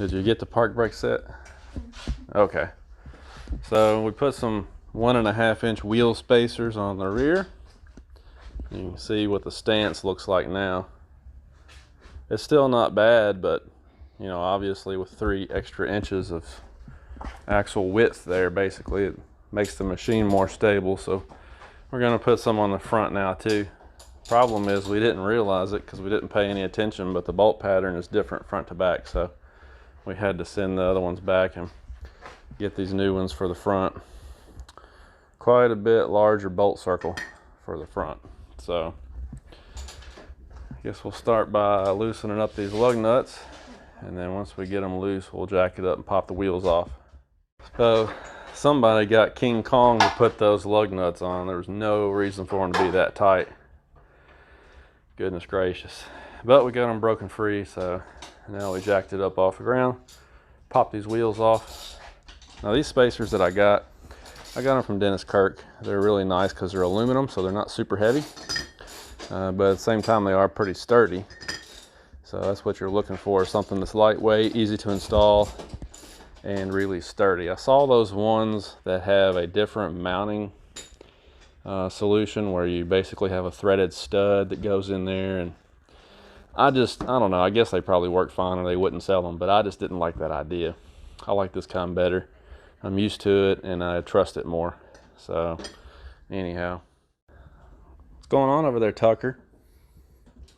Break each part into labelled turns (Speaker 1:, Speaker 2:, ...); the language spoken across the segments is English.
Speaker 1: Did you get the park brake set? Okay. So we put some 1.5-inch wheel spacers on the rear. You can see what the stance looks like now. It's still not bad, but you know, obviously with 3 extra inches of axle width there, basically it makes the machine more stable. So we're going to put some on the front now too. Problem is we didn't realize it because we didn't pay any attention, but the bolt pattern is different front to back, so we had to send the other ones back and get these new ones for the front. Quite a bit larger bolt circle for the front. So I guess we'll start by loosening up these lug nuts, and then once we get them loose, we'll jack it up and pop the wheels off. So somebody got King Kong to put those lug nuts on. There was no reason for them to be that tight. Goodness gracious. But we got them broken free, so now we jacked it up off the ground, pop these wheels off. Now these spacers that I got them from Dennis Kirk. They're really nice because they're aluminum, so they're not super heavy, but at the same time they are pretty sturdy. So that's what you're looking for, something that's lightweight, easy to install, and really sturdy. I saw those ones that have a different mounting solution where you basically have a threaded stud that goes in there, and I don't know, I guess they probably work fine or they wouldn't sell them, but I just didn't like that idea. I like this kind better. I'm used to it and I trust it more. So anyhow, what's going on over there, Tucker?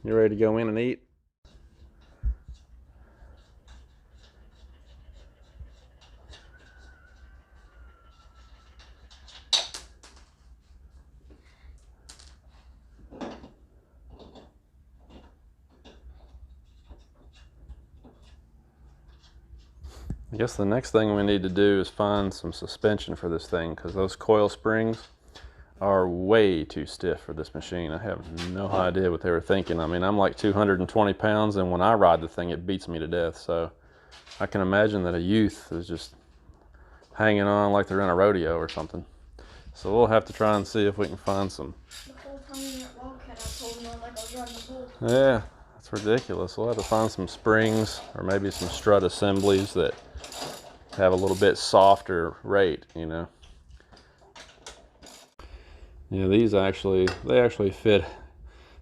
Speaker 1: You ready to go in and eat? I guess the next thing we need to do is find some suspension for this thing, because those coil springs are way too stiff for this machine. I have no idea what they were thinking. I mean, I'm like 220 pounds, and when I ride the thing, it beats me to death. So I can imagine that a youth is just hanging on like they're in a rodeo or something. So we'll have to try and see if we can find some.
Speaker 2: The whole time we were at Wildcat, I told him like I was riding a bull.
Speaker 1: Yeah, that's ridiculous. We'll have to find some springs or maybe some strut assemblies that have a little bit softer rate, you know. Yeah, these actually fit.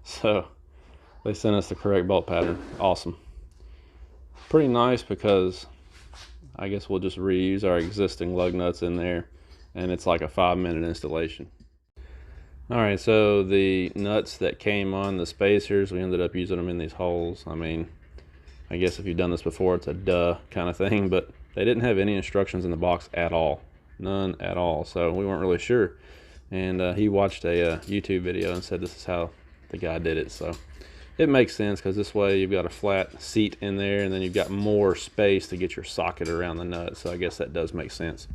Speaker 1: So they sent us the correct bolt pattern. Awesome. Pretty nice because I guess we'll just reuse our existing lug nuts in there, and it's like a 5-minute installation. All right, so the nuts that came on the spacers, we ended up using them in these holes. I mean, I guess if you've done this before, it's a duh kind of thing, but they didn't have any instructions in the box at all. None at all. So we weren't really sure. And he watched a YouTube video and said this is how the guy did it. So it makes sense, because this way you've got a flat seat in there, and then you've got more space to get your socket around the nut. So I guess that does make sense.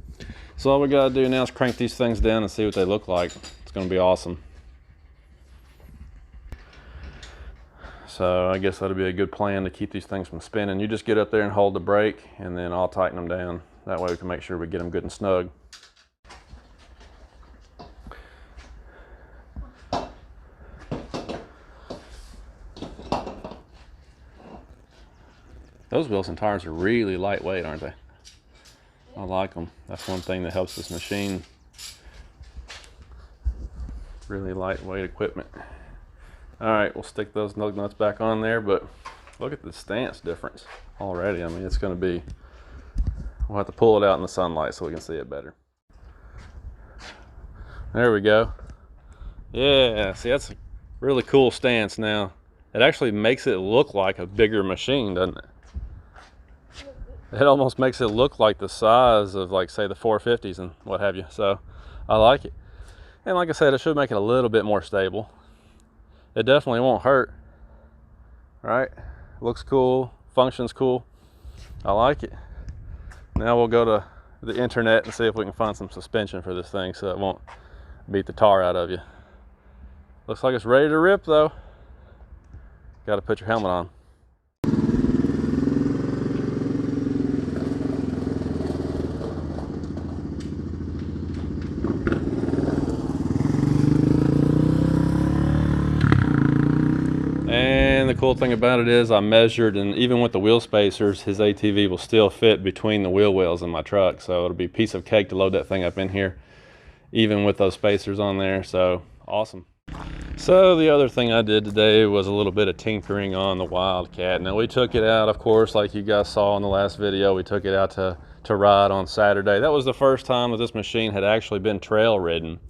Speaker 1: So all we got to do now is crank these things down and see what they look like. It's going to be awesome. So I guess that'll be a good plan to keep these things from spinning. You just get up there and hold the brake, and then I'll tighten them down. That way we can make sure we get them good and snug. Those Wilson tires are really lightweight, aren't they? I like them. That's one thing that helps this machine. Really lightweight equipment. All right, we'll stick those lug nuts back on there, but look at the stance difference already. I mean, it's going to be, we'll have to pull it out in the sunlight so we can see it better. There we go. Yeah, see, that's a really cool stance now. It actually makes it look like a bigger machine, doesn't it? It almost makes it look like the size of, like, say, the 450s and what have you. So I like it. And like I said, it should make it a little bit more stable. It definitely won't hurt, right? Looks cool, functions cool. I like it. Now we'll go to the internet and see if we can find some suspension for this thing so it won't beat the tar out of you. Looks like it's ready to rip though. Got to put your helmet on. And And the cool thing about it is I measured, and even with the wheel spacers, his ATV will still fit between the wheel wells in my truck. So it'll be a piece of cake to load that thing up in here, even with those spacers on there. So awesome. So the other thing I did today was a little bit of tinkering on the Wildcat. Now we took it out, of course, like you guys saw in the last video. We took it out to ride on Saturday. That was the first time that this machine had actually been trail ridden.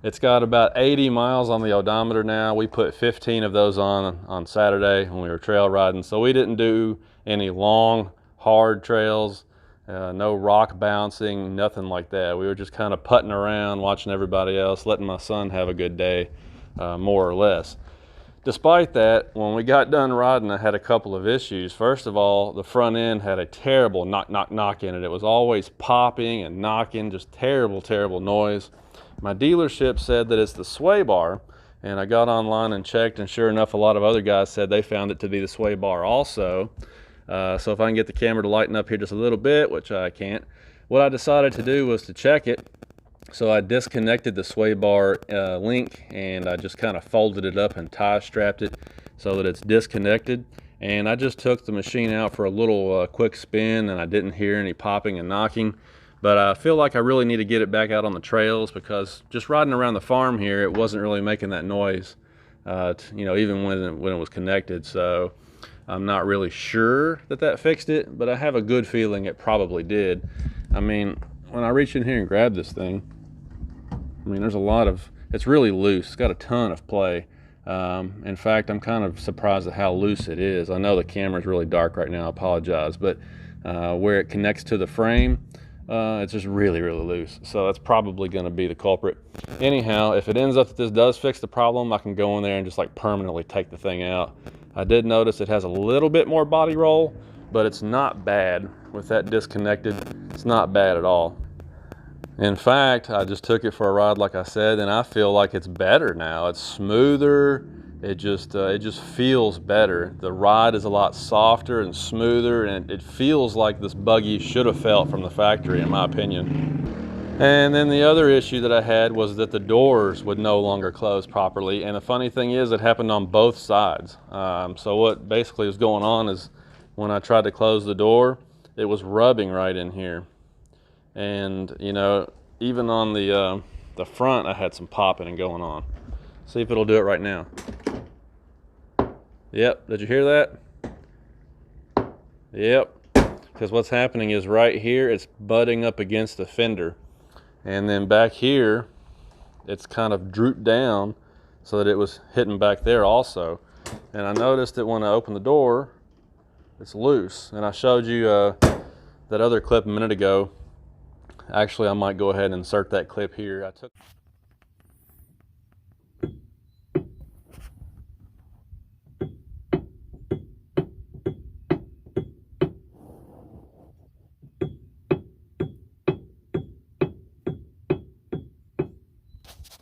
Speaker 1: It's got about 80 miles on the odometer now. We put 15 of those on Saturday when we were trail riding. So we didn't do any long, hard trails, no rock bouncing, nothing like that. We were just kind of putting around, watching everybody else, letting my son have a good day, more or less. Despite that, when we got done riding, I had a couple of issues. First of all, the front end had a terrible knock, knock, knock in it. It was always popping and knocking, just terrible, terrible noise. My dealership said that it's the sway bar, and I got online and checked, and sure enough, a lot of other guys said they found it to be the sway bar also. So if I can get the camera to lighten up here just a little bit, which I can't, what I decided to do was to check it. So I disconnected the sway bar link, and I just kind of folded it up and tie strapped it so that it's disconnected. And I just took the machine out for a little quick spin, and I didn't hear any popping and knocking. But I feel like I really need to get it back out on the trails, because just riding around the farm here, it wasn't really making that noise, you know, even when it was connected. So I'm not really sure that fixed it, but I have a good feeling it probably did. I mean, when I reach in here and grab this thing, I mean, there's a lot of, it's really loose. It's got a ton of play. In fact, I'm kind of surprised at how loose it is. I know the camera's really dark right now, I apologize, but where it connects to the frame, it's just really, really loose. So that's probably going to be the culprit. Anyhow, if it ends up that this does fix the problem, I can go in there and just like permanently take the thing out. I did notice it has a little bit more body roll, but it's not bad. With that disconnected, it's not bad at all. In fact, I just took it for a ride, like I said, and I feel like it's better now. It's smoother. It just feels better. The ride is a lot softer and smoother, and it feels like this buggy should have felt from the factory, in my opinion. And then the other issue that I had was that the doors would no longer close properly. And the funny thing is, it happened on both sides. So what basically was going on is when I tried to close the door, it was rubbing right in here. And you know, even on the front, I had some popping and going on. See if it'll do it right now. Yep, did you hear that? Yep, because what's happening is right here, it's butting up against the fender. And then back here, it's kind of drooped down so that it was hitting back there also. And I noticed that when I opened the door, it's loose. And I showed you that other clip a minute ago. Actually, I might go ahead and insert that clip here. I took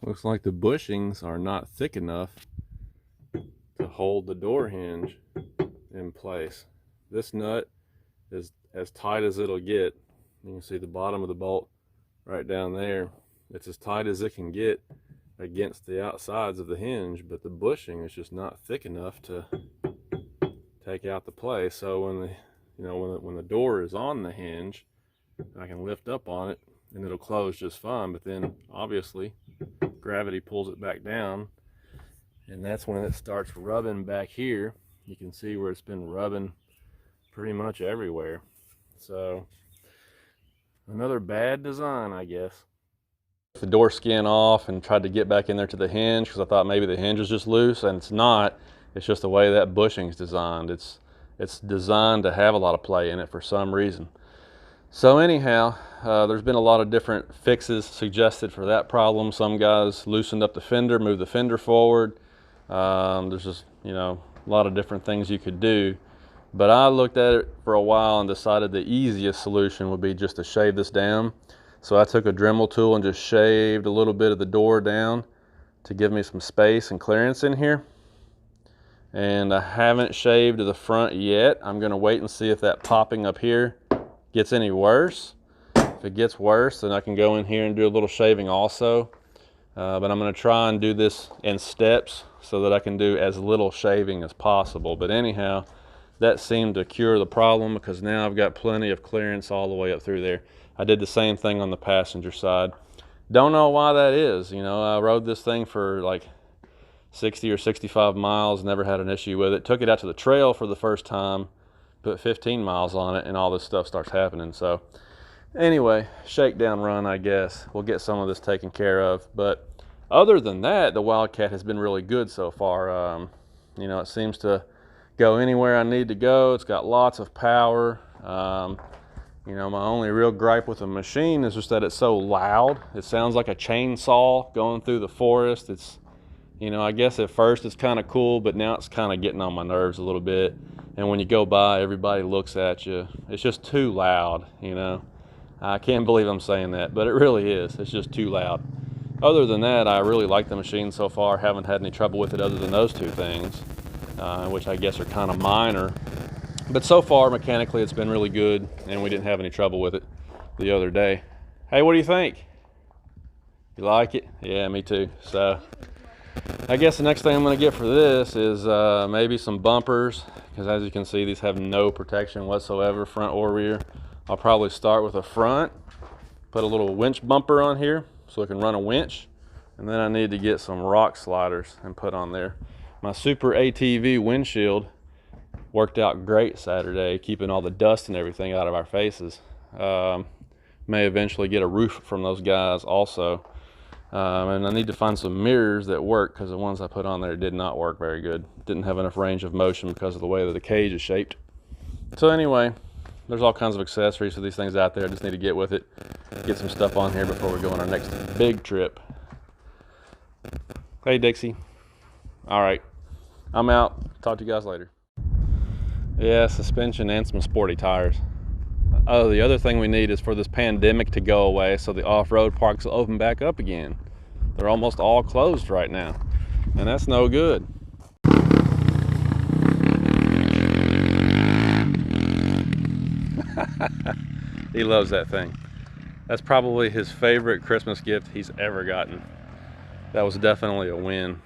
Speaker 1: Looks like the bushings are not thick enough to hold the door hinge in place. This nut is as tight as it'll get. You can see the bottom of the bolt right down there. It's as tight as it can get against the outsides of the hinge, but the bushing is just not thick enough to take out the play. So when the door is on the hinge, I can lift up on it and it'll close just fine. But then obviously gravity pulls it back down, and that's when it starts rubbing back here. You can see where it's been rubbing pretty much everywhere. So another bad design, I guess. The door skin off and tried to get back in there to the hinge because I thought maybe the hinge was just loose, and it's not. It's just the way that bushing is designed. It's designed to have a lot of play in it for some reason. So anyhow, there's been a lot of different fixes suggested for that problem. Some guys loosened up the fender, moved the fender forward. There's just, you know, a lot of different things you could do. But I looked at it for a while and decided the easiest solution would be just to shave this down. So I took a Dremel tool and just shaved a little bit of the door down to give me some space and clearance in here. And I haven't shaved to the front yet. I'm gonna wait and see if that popping up here gets any worse. If it gets worse, then I can go in here and do a little shaving also. but I'm going to try and do this in steps so that I can do as little shaving as possible. But anyhow, that seemed to cure the problem because now I've got plenty of clearance all the way up through there. I did the same thing on the passenger side. Don't know why that is. You know, I rode this thing for like 60 or 65 miles, never had an issue with it. Took it out to the trail for the first time, put 15 miles on it, and all this stuff starts happening. So anyway, shakedown run, I guess. We'll get some of this taken care of. But other than that, the Wildcat has been really good so far. You know, it seems to go anywhere I need to go. It's got lots of power. You know, my only real gripe with the machine is just that it's so loud. It sounds like a chainsaw going through the forest. It's, you know, I guess at first it's kind of cool, but now it's kind of getting on my nerves a little bit. And when you go by, everybody looks at you. It's just too loud, you know. I can't believe I'm saying that, but it really is. It's just too loud. Other than that, I really like the machine so far. Haven't had any trouble with it other than those two things, which I guess are kind of minor. But so far, mechanically, it's been really good, and we didn't have any trouble with it the other day. Hey, what do you think? You like it? Yeah, me too. So I guess the next thing I'm going to get for this is maybe some bumpers, because as you can see, these have no protection whatsoever, front or rear. I'll probably start with a front, put a little winch bumper on here so I can run a winch, and then I need to get some rock sliders and put on there. My Super ATV windshield worked out great Saturday, keeping all the dust and everything out of our faces. May eventually get a roof from those guys also. And I need to find some mirrors that work, because the ones I put on there did not work very good. Didn't have enough range of motion because of the way that the cage is shaped. So anyway, there's all kinds of accessories for these things out there. I just need to get with it, get some stuff on here before we go on our next big trip. Hey Dixie. All right, I'm out. Talk to you guys later. Yeah, suspension and some sporty tires. Oh, the other thing we need is for this pandemic to go away so the off-road parks will open back up again. They're almost all closed right now, and that's no good. He loves that thing. That's probably his favorite Christmas gift he's ever gotten. That was definitely a win.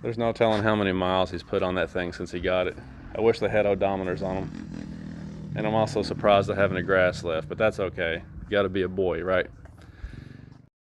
Speaker 1: There's no telling how many miles he's put on that thing since he got it. I wish they had odometers on them. And I'm also surprised I have any grass left, but that's okay. You gotta be a boy, right?